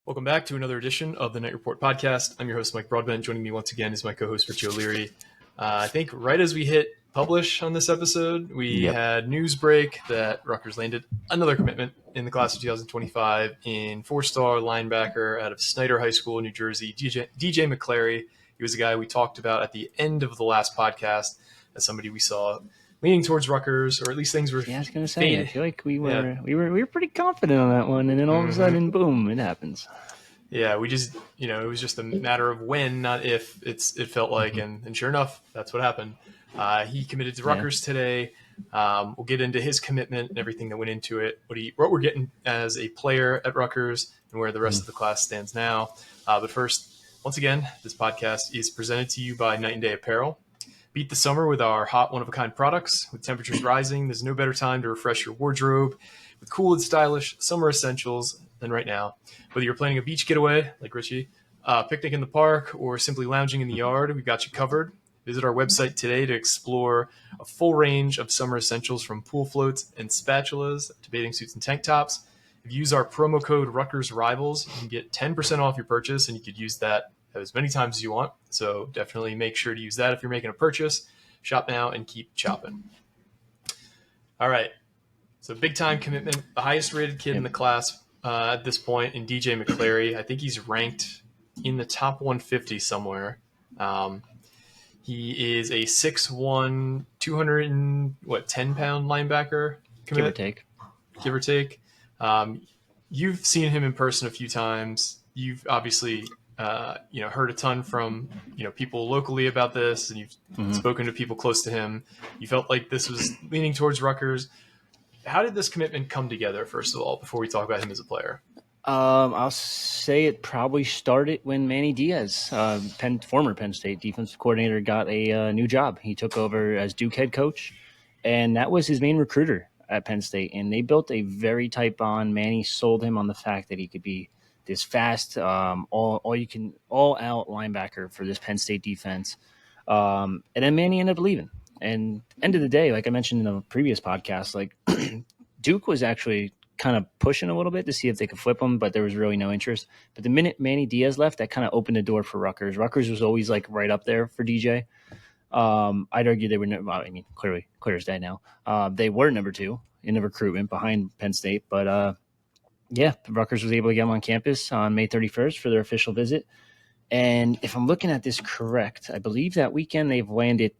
Welcome back to another edition of the Night Report podcast. I'm your host, Mike Broadbent. Joining me once again is my co-host, Richie O'Leary. I think right as we hit publish on this episode, we had news break that Rutgers landed another commitment in the class of 2025 in four-star linebacker out of Snyder High School, New Jersey, DJ McClary. He was a guy we talked about at the end of the last podcast as somebody we saw leaning towards Rutgers, or at least things were. Yeah, I was going to say, I feel like we were pretty confident on that one, and then all of a sudden, boom, it happens. Yeah, we just, it was just a matter of when, not if. It felt like, and sure enough, that's what happened. He committed to Rutgers today. We'll get into his commitment and everything that went into it, what we're getting as a player at Rutgers, and where the rest of the class stands now. But first, once again, this podcast is presented to you by Night and Day Apparel. Beat the summer with our hot, one-of-a-kind products. With temperatures rising, there's no better time to refresh your wardrobe with cool and stylish summer essentials than right now. Whether you're planning a beach getaway, like Richie, picnic in the park, or simply lounging in the yard, we've got you covered. Visit our website today to explore a full range of summer essentials from pool floats and spatulas to bathing suits and tank tops. If you use our promo code Rutgers Rivals, you can get 10% off your purchase, and you could use that as many times as you want. So definitely make sure to use that if you're making a purchase. Shop now and keep chopping. All right. So big time commitment, the highest rated kid in the class at this point in DJ McClary. I think he's ranked in the top 150 somewhere. He is a 6'1", 210-pound linebacker commit. Give or take. You've seen him in person a few times. You've obviously heard a ton from, people locally about this, and you've spoken to people close to him. You felt like this was leaning towards Rutgers. How did this commitment come together, first of all, before we talk about him as a player? I'll say it probably started when Manny Diaz, former Penn State defensive coordinator, got a new job. He took over as Duke head coach, and that was his main recruiter at Penn State. And they built a very tight bond. Manny sold him on the fact that he could be this fast, all-out linebacker for this Penn State defense. And then Manny ended up leaving. And end of the day, like I mentioned in a previous podcast, like Duke was actually kind of pushing a little bit to see if they could flip him, but there was really no interest. But the minute Manny Diaz left, that kind of opened the door for Rutgers. Rutgers was always like right up there for DJ. I'd argue they were, clear as day now. They were number 2 in the recruitment behind Penn State, but Rutgers was able to get them on campus on May 31st for their official visit. And if I'm looking at this correct, I believe that weekend they've landed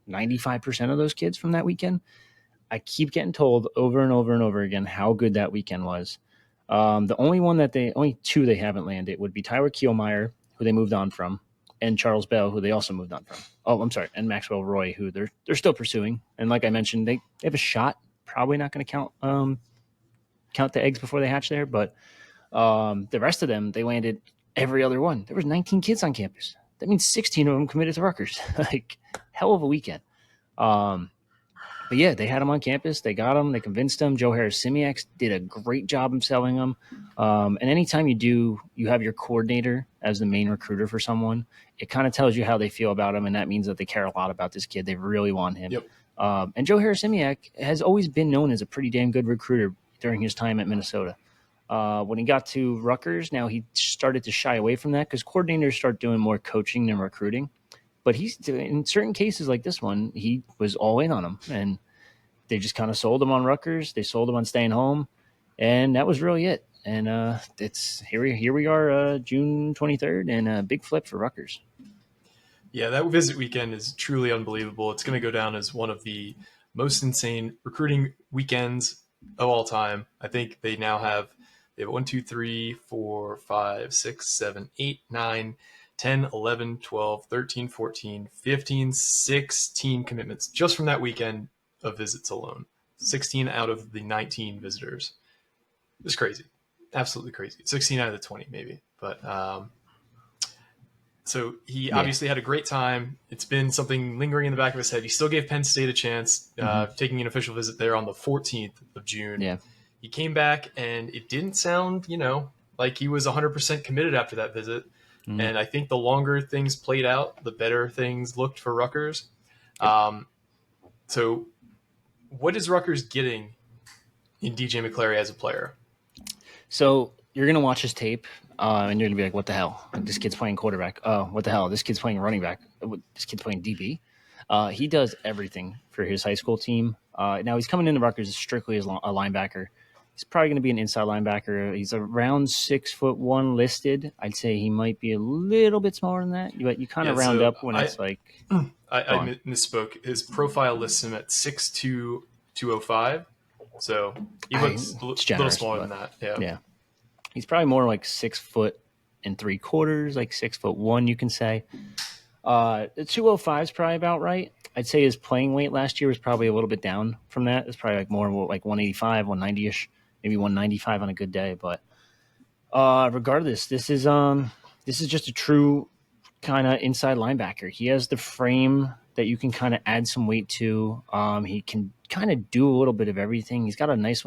95% of those kids from that weekend. I keep getting told over and over and over again how good that weekend was. The only 2 they haven't landed would be Tyler Kielmeyer, who they moved on from, and Charles Bell, who they also moved on from. Oh, I'm sorry, and Maxwell Roy, who they're still pursuing. And like I mentioned, they have a shot. Probably not going to count the eggs before they hatch there, but the rest of them, they landed every other one. There was 19 kids on campus. That means 16 of them committed to Rutgers. Like, hell of a weekend. But yeah, they had them on campus. They got them. They convinced them. Joe Harris-Simiak did a great job of selling them. And anytime you have your coordinator as the main recruiter for someone, it kind of tells you how they feel about him, and that means that they care a lot about this kid. They really want him. Yep. And Joe Harris-Simiak has always been known as a pretty damn good recruiter during his time at Minnesota. When he got to Rutgers, now he started to shy away from that because coordinators start doing more coaching than recruiting. But he's in certain cases like this one, he was all in on him, and they just kind of sold him on Rutgers. They sold him on staying home, and that was really it. And it's here we are, June 23rd, and a big flip for Rutgers. Yeah, that visit weekend is truly unbelievable. It's going to go down as one of the most insane recruiting weekends of all time. I think they have 1, 2, 3, 4, 5, 6, 7, 8, 9, 10, 11, 12, 13, 14, 15, 16 commitments just from that weekend of visits alone. 16 out of the 19 visitors. It's crazy. Absolutely crazy. 16 out of the 20 maybe. But so he obviously had a great time. It's been something lingering in the back of his head. He still gave Penn State a chance, taking an official visit there on the 14th of June. Yeah. He came back, and it didn't sound, like he was 100% committed after that visit. Mm-hmm. And I think the longer things played out, the better things looked for Rutgers. Yep. So what is Rutgers getting in DJ McClary as a player? So you're gonna watch his tape, and you're gonna be like, "What the hell? This kid's playing quarterback. Oh, what the hell? This kid's playing running back. This kid's playing DB." He does everything for his high school team. Now he's coming into Rutgers strictly as a linebacker. He's probably going to be an inside linebacker. He's around 6'1" listed. I'd say he might be a little bit smaller than that, but you kind of round up when it's like. I misspoke. His profile lists him at 6'2", 205. So he looks a little smaller than that. Yeah. He's probably more like 6'3", like 6'1", you can say. The 205 is probably about right. I'd say his playing weight last year was probably a little bit down from that. It's probably like more like 185, 190-ish, maybe 195 on a good day. But regardless, this is just a true kind of inside linebacker. He has the frame that you can kind of add some weight to. He can kind of do a little bit of everything. He's got a nice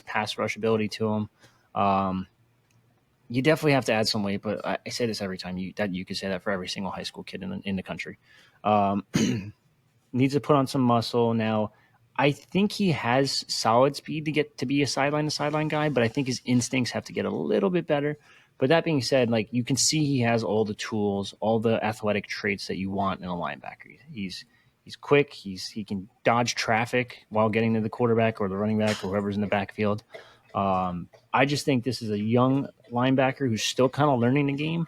pass rush ability to him. You definitely have to add some weight, but I say this every time. You could say that for every single high school kid in the country. Needs to put on some muscle. Now, I think he has solid speed to get to be a sideline guy, but I think his instincts have to get a little bit better. But that being said, like you can see he has all the tools, all the athletic traits that you want in a linebacker. He's quick. He can dodge traffic while getting to the quarterback or the running back or whoever's in the backfield. I just think this is a young linebacker who's still kind of learning the game,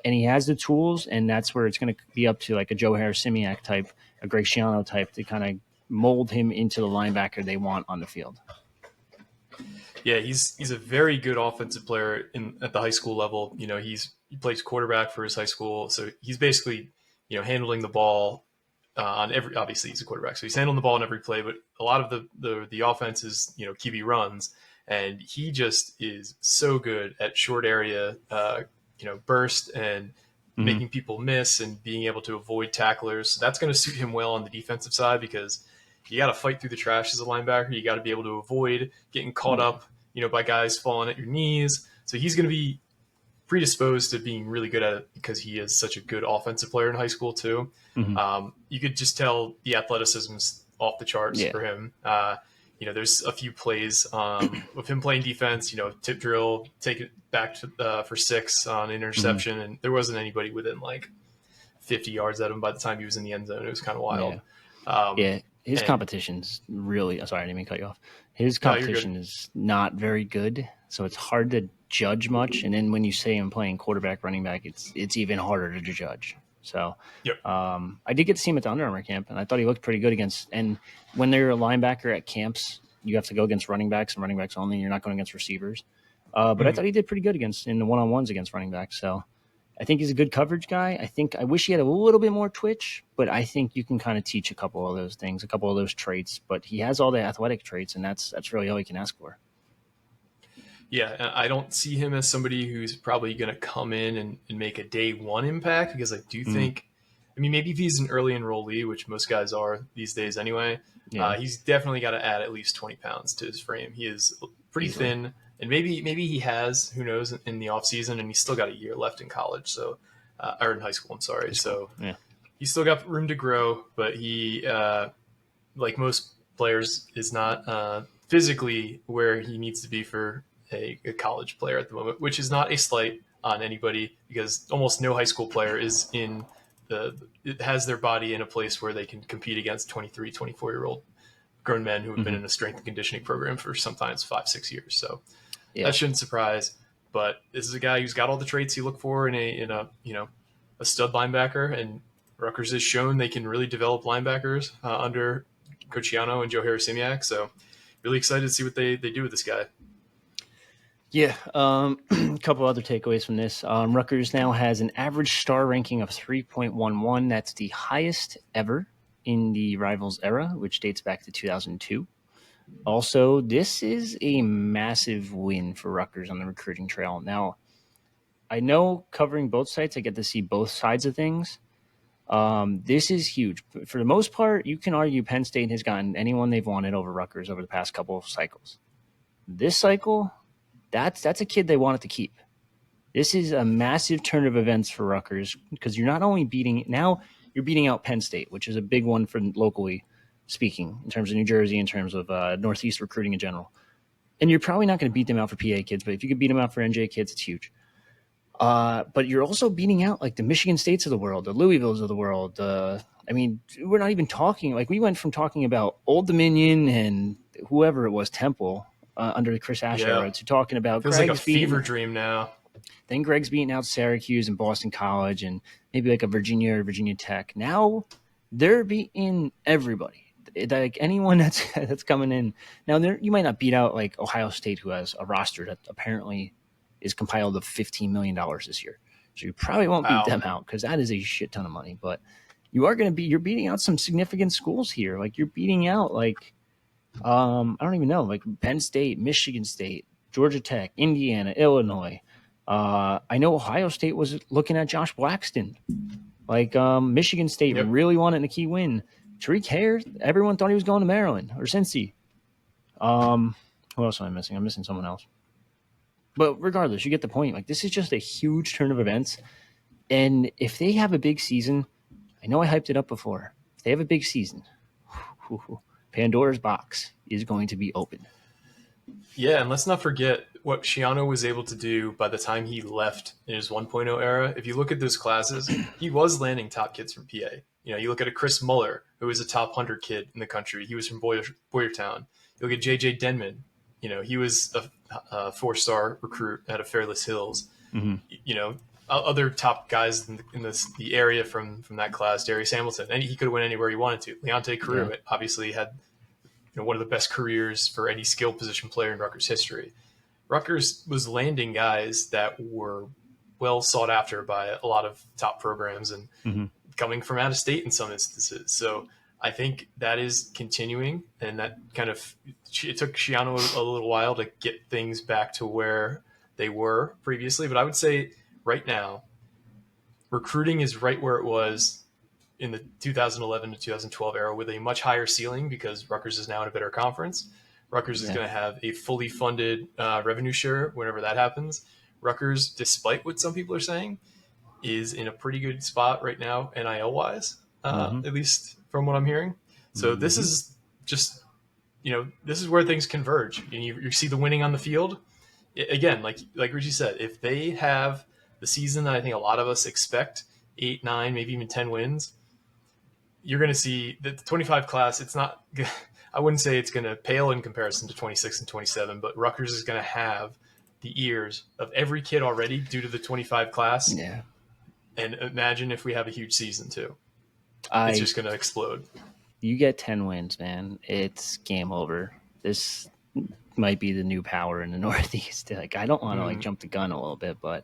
and he has the tools, and that's where it's going to be up to like a Joe Harris-Simiak type, a Graciano type to kind of mold him into the linebacker they want on the field. Yeah, he's a very good offensive player at the high school level. You know, he plays quarterback for his high school, so he's basically handling the ball on every. Obviously, he's a quarterback, so he's handling the ball on every play. But a lot of the offense is QB runs, and he just is so good at short area, burst and making people miss and being able to avoid tacklers. So that's going to suit him well on the defensive side because you got to fight through the trash as a linebacker. You got to be able to avoid getting caught up, by guys falling at your knees. So he's going to be predisposed to being really good at it because he is such a good offensive player in high school too. You could just tell the athleticism's off the charts for him. There's a few plays of him playing defense, tip drill, take it back to, for 6 on interception. And there wasn't anybody within like 50 yards at him by the time he was in the end zone. It was kind of wild. His competition's really – sorry, I didn't mean to cut you off. His competition is not very good, so it's hard to judge much. And then when you say him playing quarterback, running back, it's even harder to judge. So I did get to see him at the Under Armour camp, and I thought he looked pretty good against – and when they're a linebacker at camps, you have to go against running backs and running backs only. You're not going against receivers. But I thought he did pretty good in the one-on-ones against running backs. So I think he's a good coverage guy. I wish he had a little bit more twitch, but I think you can kind of teach a couple of those things, a couple of those traits. But he has all the athletic traits, and that's really all he can ask for. Yeah, I don't see him as somebody who's probably going to come in and make a day one impact because I do think, maybe if he's an early enrollee, which most guys are these days anyway, he's definitely got to add at least 20 pounds to his frame. He is pretty thin, and maybe he has, who knows, in the off season, and he's still got a year left in college, so or in high school. I'm sorry. So he's still got room to grow, but he, like most players, is not physically where he needs to be for a college player at the moment, which is not a slight on anybody because almost no high school player is it has their body in a place where they can compete against 23, 24-year-old grown men who have been in a strength and conditioning program for sometimes 5-6 years. So that shouldn't surprise, but this is a guy who's got all the traits you look for in a stud linebacker, and Rutgers has shown they can really develop linebackers under Graciano and Joe Harris-Simiak. So really excited to see what they do with this guy. Yeah, a couple other takeaways from this. Rutgers now has an average star ranking of 3.11. That's the highest ever in the Rivals era, which dates back to 2002. Also, this is a massive win for Rutgers on the recruiting trail. Now, I know covering both sites, I get to see both sides of things. This is huge. For the most part, you can argue Penn State has gotten anyone they've wanted over Rutgers over the past couple of cycles. This cycle, that's a kid they wanted to keep. This is a massive turn of events for Rutgers because you're not only beating out Penn State, which is a big one for locally speaking in terms of New Jersey, in terms of Northeast recruiting in general. and you're probably not going to beat them out for PA kids, but if you could beat them out for NJ kids, it's huge. But you're also beating out like the Michigan States of the world, the Louisvilles of the world. I mean, we're not even talking like we went from talking about Old Dominion and whoever it was, Temple under the Chris Ash era, to talking about feels Greg's like a fever dream now. Then Greg's beating out Syracuse and Boston College and maybe like a Virginia or Virginia Tech. Now they're beating everybody. Like anyone that's coming in now, you might not beat out like Ohio State, who has a roster that apparently is compiled of $15 million this year. So you probably won't beat them out because that is a shit ton of money. But you're beating out some significant schools here. Like you're beating out like I don't even know, like Penn State, Michigan State, Georgia Tech, Indiana, Illinois. I know Ohio State was looking at Josh Blackston. Like Michigan State really wanted a key win. Tariq Harris, everyone thought he was going to Maryland or Cincy. Who else am I missing? I'm missing someone else. But regardless, you get the point. Like this is just a huge turn of events. And if they have a big season, I know I hyped it up before. If they have a big season, Pandora's box is going to be open. Yeah, and let's not forget what Schiano was able to do by the time he left in his 1.0 era. If you look at those classes, he was landing top kids from PA. You know, you look at a Chris Muller, who was a top 100 kid in the country. He was from Boyertown. You look at J.J. Denman. You know, he was a 4-star recruit out of Fairless Hills. Mm-hmm. You know, other top guys in the area from that class, Darius Hamilton, and he could win anywhere he wanted to. Leonte Carew obviously had one of the best careers for any skill position player in Rutgers history. Rutgers was landing guys that were well sought after by a lot of top programs and coming from out of state in some instances. So I think that is continuing, and that it took Schiano a little while to get things back to where they were previously. But I would say right now, recruiting is right where it was in the 2011 to 2012 era, with a much higher ceiling because Rutgers is now in a better conference. Rutgers is going to have a fully funded revenue share whenever that happens. Rutgers, despite what some people are saying, is in a pretty good spot right now, NIL-wise, at least from what I'm hearing. So this is just, this is where things converge. You see the winning on the field. Again, like Richie said, if they have the season that I think a lot of us expect, 8, 9, maybe even 10 wins, you're going to see the 25 class. It's not, I wouldn't say it's going to pale in comparison to 26 and 27, but Rutgers is going to have the ears of every kid already due to the 25 class. Yeah. And imagine if we have a huge season too. It's just going to explode. You get 10 wins, man. It's game over. This might be the new power in the Northeast. Like, I don't want to jump the gun a little bit, but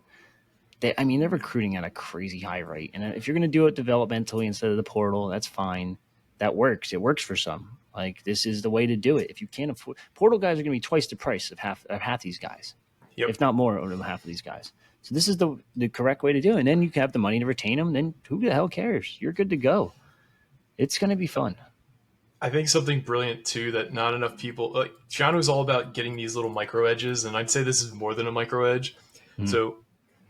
they're recruiting at a crazy high rate. And if you're going to do it developmentally instead of the portal, that's fine. That works. It works for some. Like, this is the way to do it. If you can't afford portal guys, are going to be twice the price of half these guys, if not more than half of these guys. So this is the correct way to do it. And then you can have the money to retain them. Then who the hell cares? You're good to go. It's going to be fun. I think something brilliant too that not enough people like. Shiano is all about getting these little micro edges, and I'd say this is more than a micro edge. So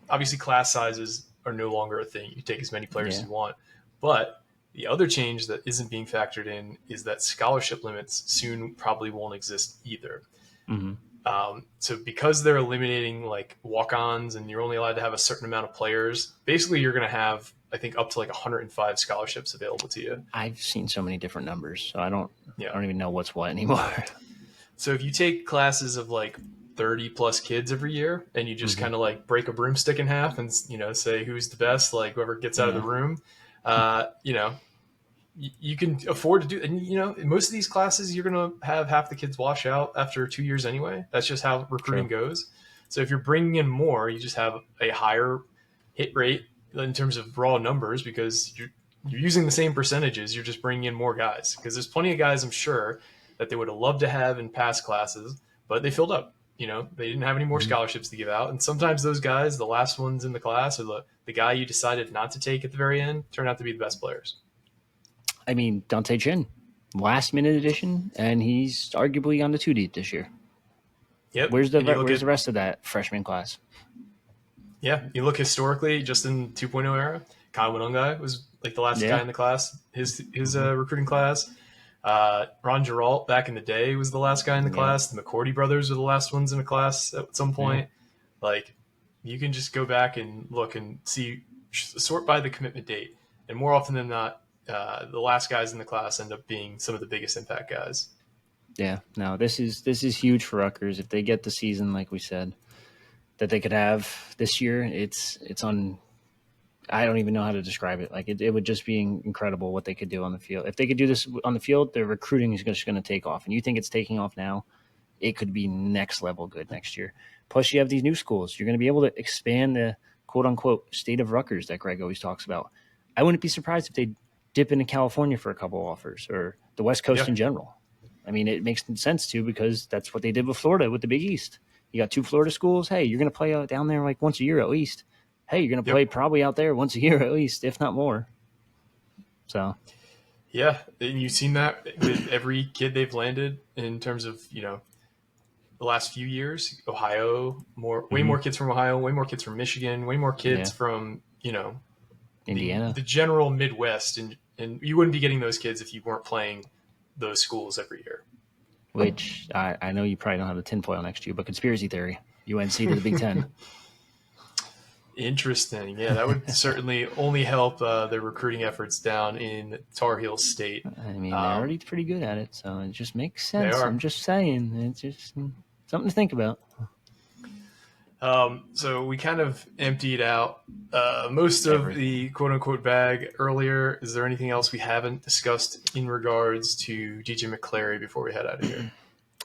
obviously class sizes are no longer a thing. You take as many players as you want. But the other change that isn't being factored in is that scholarship limits soon probably won't exist either. So because they're eliminating like walk-ons and you're only allowed to have a certain amount of players, basically you're going to have, I think, up to like 105 scholarships available to you. I've seen so many different numbers, so I don't even know what's what anymore. So if you take classes of like 30 plus kids every year and you just kind of like break a broomstick in half and, say who's the best, like whoever gets out of the room, you can afford to do. And, most of these classes, you're going to have half the kids wash out after 2 years anyway. That's just how recruiting goes. So if you're bringing in more, you just have a higher hit rate in terms of raw numbers because you're using the same percentages. You're just bringing in more guys because there's plenty of guys, I'm sure, that they would have loved to have in past classes, but they filled up. They didn't have any more scholarships to give out. And sometimes those guys, the last ones in the class or the guy you decided not to take at the very end, turn out to be the best players. I mean, Dante Chin, last minute addition, and he's arguably on the 2 deep this year. Yep. Where's the rest of that freshman class? Yeah, you look historically, just in 2.0 era, Kyle Winungai was like the last guy in the class, his recruiting class. Ron Geralt back in the day was the last guy in the Yeah. class. The McCourty brothers were the last ones in the class at some point. Like, you can just go back and look and see, sort by the commitment date. And more often than not, the last guys in the class end up being some of the biggest impact guys. Yeah, no, this is huge for Rutgers. If they get the season, like we said, that they could have this year, it's on. I don't even know how to describe it. Like it would just be incredible what they could do on the field. If they could do this on the field, their recruiting is just going to take off. And you think it's taking off now? It could be next level good next year. Plus, you have these new schools. You're going to be able to expand the quote unquote state of Rutgers that Greg always talks about. I wouldn't be surprised if they dip into California for a couple offers or the West Coast in general. I mean, it makes sense too because that's what they did with Florida with the Big East. You got 2 Florida schools. Hey, you're going to play down there like once a year at least. Hey, you're going to play probably out there once a year at least, if not more. So, yeah, and you've seen that with every kid they've landed in terms of, the last few years. Ohio, way more kids from Ohio, way more kids from Michigan, way more kids from, Indiana, the general Midwest. And you wouldn't be getting those kids if you weren't playing those schools every year. Which I know you probably don't have the tinfoil next to you, but conspiracy theory, UNC to the Big Ten. Interesting. Yeah, that would certainly only help their recruiting efforts down in Tar Heel State. I mean, they're already pretty good at it, so it just makes sense. They are. I'm just saying. It's just something to think about. So we kind of emptied out most of the quote-unquote bag earlier. Is there anything else we haven't discussed in regards to DJ McClary before we head out of here?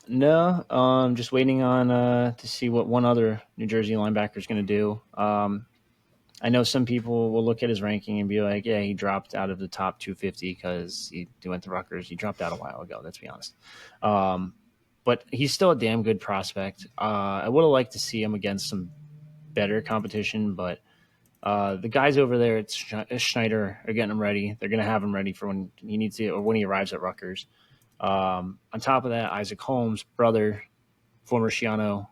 No, just waiting on to see what one other New Jersey linebacker is going to do. I know some people will look at his ranking and be like, yeah, he dropped out of the top 250 because he went to Rutgers. He dropped out a while ago, let's be honest. But he's still a damn good prospect. I would have liked to see him against some better competition, but the guys over there at Schneider are getting him ready. They're going to have him ready for when he needs to, or when he arrives at Rutgers. On top of that, Isaac Holmes, brother, former Schiano,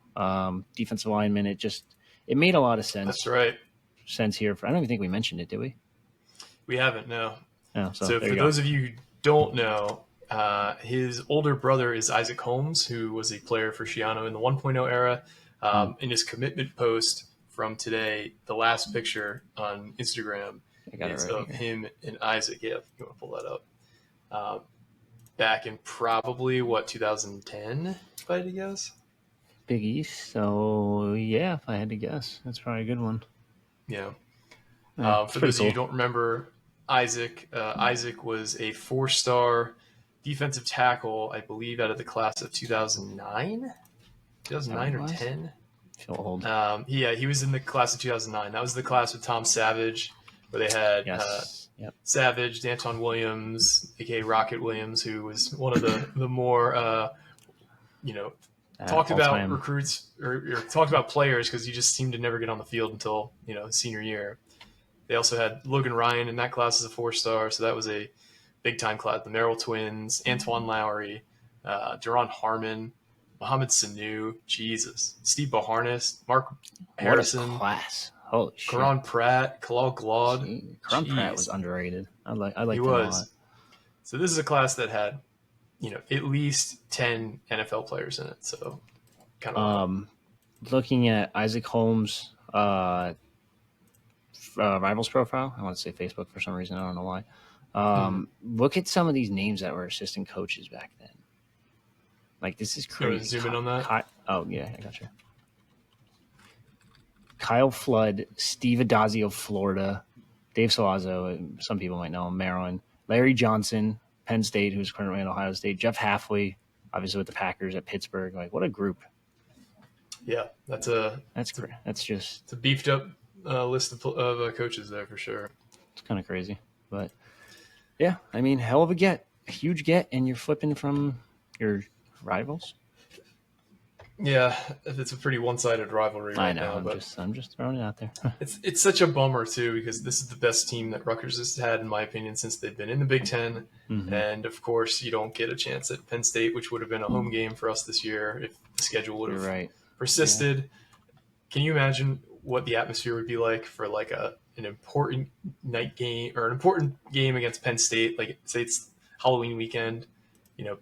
defensive lineman. It made a lot of sense. That's right. Sense here. I don't even think we mentioned it, did we? We haven't, no. Oh, so for those of you who don't know, his older brother is Isaac Holmes, who was a player for Schiano in the 1.0 era. In his commitment post from today, the last picture on Instagram is of him and Isaac. Yeah, if you want to pull that up. Back in probably, 2010, if I had to guess? Big East. So, yeah, if I had to guess. That's probably a good one. Yeah. For those of you who don't remember, Isaac was a 4-star defensive tackle, I believe, out of the class of 2009 or 10. I feel old. He was in the class of 2009. That was the class with Tom Savage, where they had Savage, Danton Williams, aka Rocket Williams, who was one of the more talked about recruits or talked about players because he just seemed to never get on the field until senior year. They also had Logan Ryan in that class as a 4-star, so that was a big time class. The Merrill twins, Antoine Lowry, Deron Harmon, Mohamed Sanu, Jesus, Steve Boharness, Mark Harrison, what a class. Holy shit. Karan Pratt, Kalal Glad. Karan Pratt was underrated. I like him a lot. So this is a class that had at least 10 NFL players in it. So kind of looking at Isaac Holmes' Rivals profile. I want to say Facebook for some reason. I don't know why. Look at some of these names that were assistant coaches back then. Like, this is crazy. Zoom in on that? Oh, yeah, I got you. Kyle Flood, Steve Adazio of Florida, Dave Salazzo, some people might know him, Maryland, Larry Johnson, Penn State, who's currently at Ohio State, Jeff Halfley, obviously with the Packers at Pittsburgh. Like, what a group. Yeah, that's great. It's a beefed up list of coaches there for sure. It's kind of crazy. But, yeah, I mean, hell of a huge get, and you're flipping from your rivals. Yeah, it's a pretty one-sided rivalry right now. I'm just throwing it out there. It's such a bummer too, because this is the best team that Rutgers has had, in my opinion, since they've been in the Big Ten. And of course, you don't get a chance at Penn State, which would have been a home game for us this year if the schedule would have persisted. Yeah. Can you imagine what the atmosphere would be like for like an important night game or an important game against Penn State? Like, say it's Halloween weekend,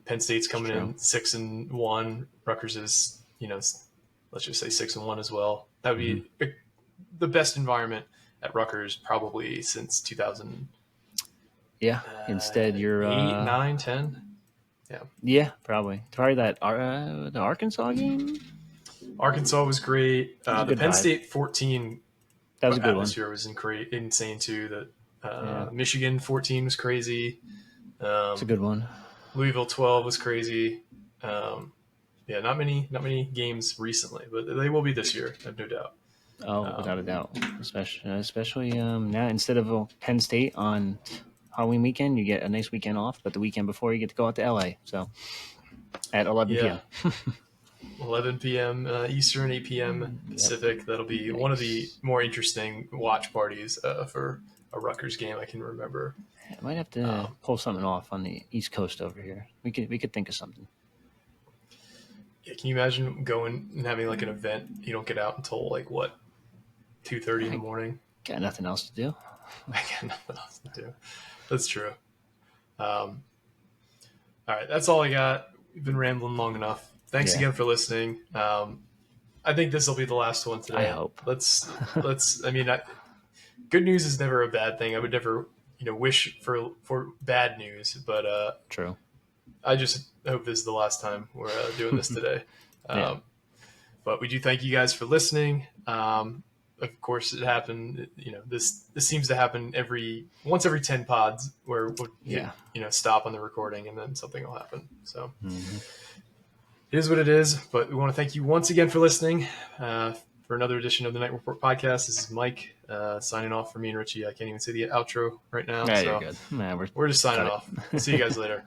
Penn State's coming True. in 6-1. Rutgers is, let's just say 6-1 as well. That would be the best environment at Rutgers probably since 2000. Yeah. Instead, you're 8, 9, 10. Yeah, probably that the Arkansas game. Arkansas was great. That was a The good Penn vibe. State 14 That was a good one. atmosphere was insane too. Yeah. Michigan 14 was crazy. It's a good one. Louisville 12 was crazy. Not many games recently, but they will be this year. I have no doubt. Oh, without a doubt. Especially now, instead of Penn State on Halloween weekend, you get a nice weekend off, but the weekend before you get to go out to LA. So at 11 p.m. 11 p.m. Eastern, 8 p.m. Pacific. That'll be one of the more interesting watch parties for a Rutgers game I can remember. I might have to pull something off on the East Coast over here. We could think of something. Yeah, can you imagine going and having like an event? You don't get out until like what, 2:30 in the morning? Got nothing else to do. I got nothing else to do. That's true. All right, that's all I got. We've been rambling long enough. Thanks again for listening. I think this will be the last one today. I hope. Let's. I mean, good news is never a bad thing. I would never, wish for bad news, but True. I just hope this is the last time we're doing this today. But we do thank you guys for listening. Of course, it happened. This seems to happen once every 10 pods where we'll stop on the recording and then something will happen. So it is what it is. But we want to thank you once again for listening for another edition of the Night Report podcast. This is Mike signing off for me and Richie. I can't even say the outro right now. Yeah, so you're good. Nah, we're just signing off. See you guys later.